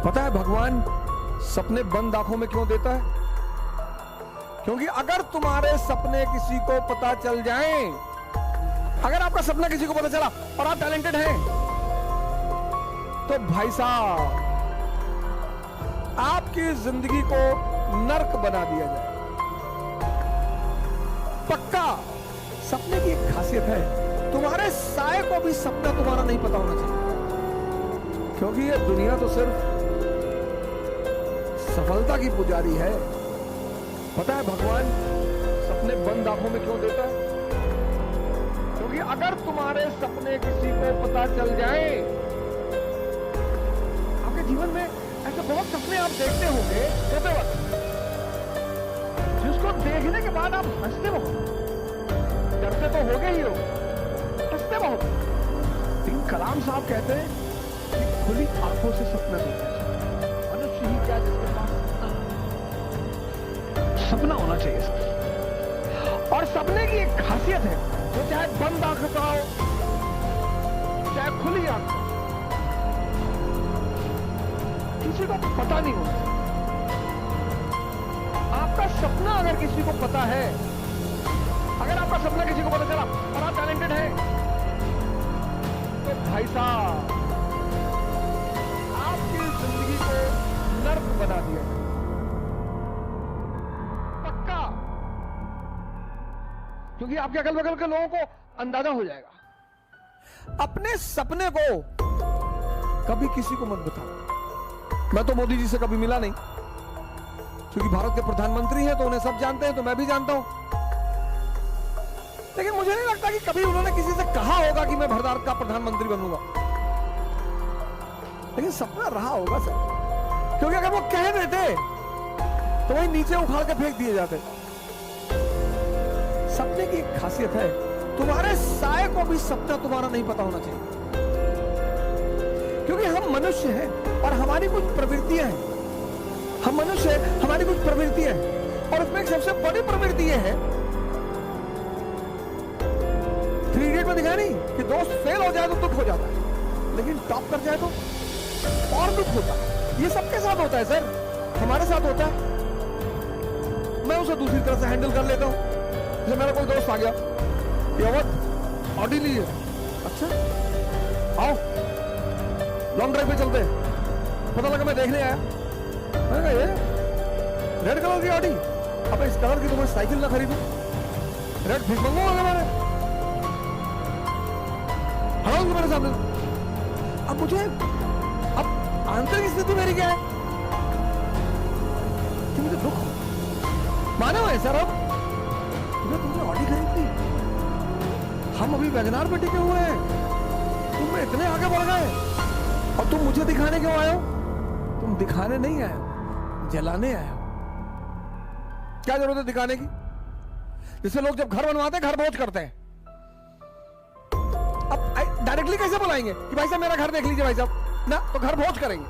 पता है भगवान सपने बंद आंखों में क्यों देता है? क्योंकि अगर तुम्हारे सपने किसी को पता चल जाएं, अगर आपका सपना किसी को पता चला और आप टैलेंटेड हैं, तो भाई साहब आपकी जिंदगी को नर्क बना दिया जाए। पक्का सपने की एक खासियत है, तुम्हारे साए को भी सपना तुम्हारा नहीं पता होना चाहिए, क्योंकि ये दुनिया तो सिर्फ सफलता की पुजारी है। पता है भगवान सपने बंद आंखों में क्यों देता है? क्योंकि अगर तुम्हारे सपने किसी को पता चल जाए, आपके जीवन में ऐसे बहुत सपने आप देखते होंगे सोते वक्त, जिसको देखने के बाद आप हंसते बहुत, डरते तो हो गए ही हो, हंसते बहुत। लेकिन कलाम साहब कहते हैं कि खुली आंखों से सपना देखना चाहिए। मनुष्य ही क्या जिसके पास सपना होना चाहिए सर। और सपने की एक खासियत है, वो चाहे बंद आंख का हो चाहे खुली आंख, किसी को पता नहीं होता। आपका सपना अगर किसी को पता है, अगर आपका सपना किसी को पता चला और आप टैलेंटेड हैं, तो भाई साहब आपकी जिंदगी को नर्क बना दिया पक्का। क्योंकि आपके अगल बगल के लोगों को अंदाजा हो जाएगा। अपने सपने को कभी किसी को मत बताओ। मैं तो मोदी जी से कभी मिला नहीं, क्योंकि भारत के प्रधानमंत्री हैं तो उन्हें सब जानते हैं, तो मैं भी जानता हूं। लेकिन मुझे नहीं लगता कि कभी उन्होंने किसी से कहा होगा कि मैं भारत का प्रधानमंत्री बनूंगा। लेकिन सपना रहा होगा सर, क्योंकि अगर वो कह देते तो वही नीचे उखाड़ के फेंक दिए जाते। सपने की एक खासियत है, तुम्हारे साए को भी सपना तुम्हारा नहीं पता होना चाहिए। क्योंकि हम मनुष्य हैं और हमारी कुछ प्रवृत्तियां हैं। हम मनुष्य हैं, हमारी कुछ प्रवृत्तियां हैं, और उसमें एक सबसे बड़ी प्रवृत्ति यह है, 3 इडियट में दिखाया नहीं कि दोस्त फेल हो जाए तो दुख हो जाता है, लेकिन टॉप कर जाए तो और दुख होता है। ये सबके साथ होता है सर, हमारे साथ होता है। मैं उसे दूसरी तरह से हैंडल कर लेता हूं। जैसे मेरा कोई दोस्त आ गया, ये ऑडी ली है, अच्छा आओ लॉन्ग ड्राइव पे चलते हैं। पता लगा मैं देखने आया, मैंने कहा ये रेड कलर की ऑडी, अब इस कलर की तो मैं साइकिल ना खरीदूं, रेड भिखमंगो हो गया मैंने, हटाओ मेरे सामने। अब मुझे अब आंतरिक स्थिति मेरी क्या है कि मुझे दुख माने हुए सर। अब तुमने ऑडी खरीद ली, हम अभी वैगनार पे टिके हुए हैं, तुम इतने आगे बढ़ गए और तुम मुझे दिखाने क्यों आए हो? तुम दिखाने नहीं आए हो, जलाने आए हो। क्या जरूरत है दिखाने की? जैसे लोग जब घर बनवाते हैं घर भोज करते हैं, अब डायरेक्टली कैसे बुलाएंगे कि भाई साहब मेरा घर देख लीजिए भाई साहब ना, तो घर भोज करेंगे।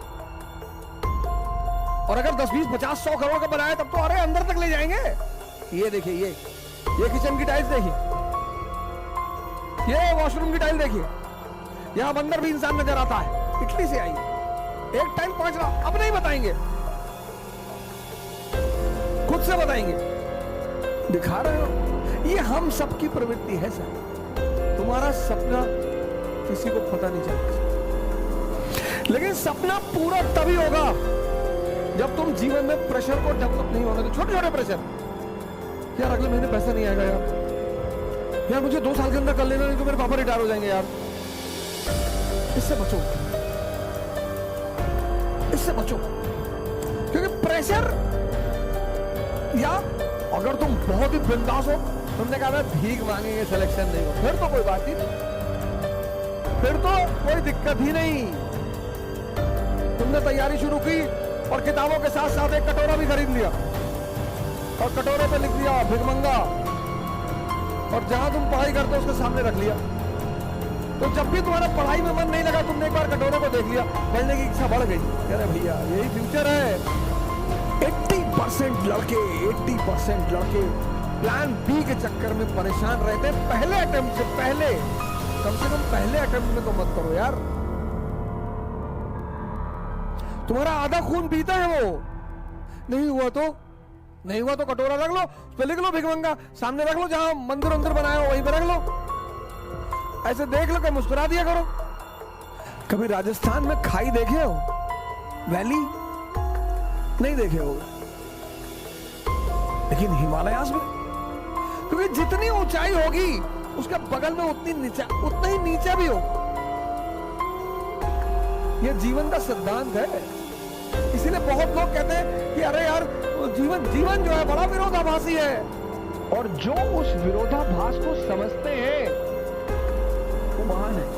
और अगर 10, 20, 50, 100 करोड़ का बनाया तब तो अरे अंदर तक ले जाएंगे। ये देखिए, ये किचन की टाइल्स देखिए, ये वॉशरूम की टाइल देखिए, यहां अंदर भी इंसान नजर आता है, इटली से आई, एक टाइल 5 लाख। अब नहीं बताएंगे, खुद से बताएंगे, दिखा रहे हो। ये हम सबकी प्रवृत्ति है सर। तुम्हारा सपना किसी को पता नहीं चलता, लेकिन सपना पूरा तभी होगा जब तुम जीवन में प्रेशर को डेवलप नहीं होने दो। छोटे छोटे प्रेशर, यार अगले महीने पैसा नहीं आएगा यार मुझे 2 साल के अंदर कर लेना, नहीं तो मेरे पापा रिटायर हो जाएंगे यार। इससे बचो, इससे बचो, क्योंकि प्रेशर, या अगर तुम बहुत ही बिंदास हो, तुमने कहा भीख मांगेंगे सिलेक्शन नहीं हो, फिर तो कोई बात ही नहीं, फिर तो कोई दिक्कत ही नहीं। तुमने तैयारी शुरू की और किताबों के साथ साथ एक कटोरा भी खरीद लिया और कटोरे पे लिख दिया भिखमंगा, और जहां तुम पढ़ाई करते हो उसके सामने रख लिया। तो जब भी तुम्हारा पढ़ाई में मन नहीं लगा, तुमने एक बार कटोरे को देख लिया, पढ़ने की इच्छा बढ़ गई। अरे भैया यही फ्यूचर है। 80% लड़के, 80% लड़के प्लान बी के चक्कर में परेशान रहते हैं। पहले अटेम्प्ट से पहले, कम से कम पहले अटेम्प्ट में तो मत करो यार। तुम्हारा आधा खून पीता है वो। नहीं हुआ तो कटोरा रख लो, उस पे लिख लो भिखमंगा, सामने रख लो, जहां मंदिर अंदर बनाया हो वहीं पे रख लो, ऐसे देख लो, मुस्कुरा दिया करो। कभी राजस्थान में खाई देखे हो, वैली नहीं देखे हो, लेकिन हिमालयास में, क्योंकि जितनी ऊंचाई होगी उसके बगल में उतना ही नीचा भी हो। यह जीवन का सिद्धांत है। इसीलिए बहुत लोग कहते हैं कि अरे यार जीवन जो है बड़ा विरोधाभासी है, और जो उस विरोधाभास को समझते हैं वो महान है।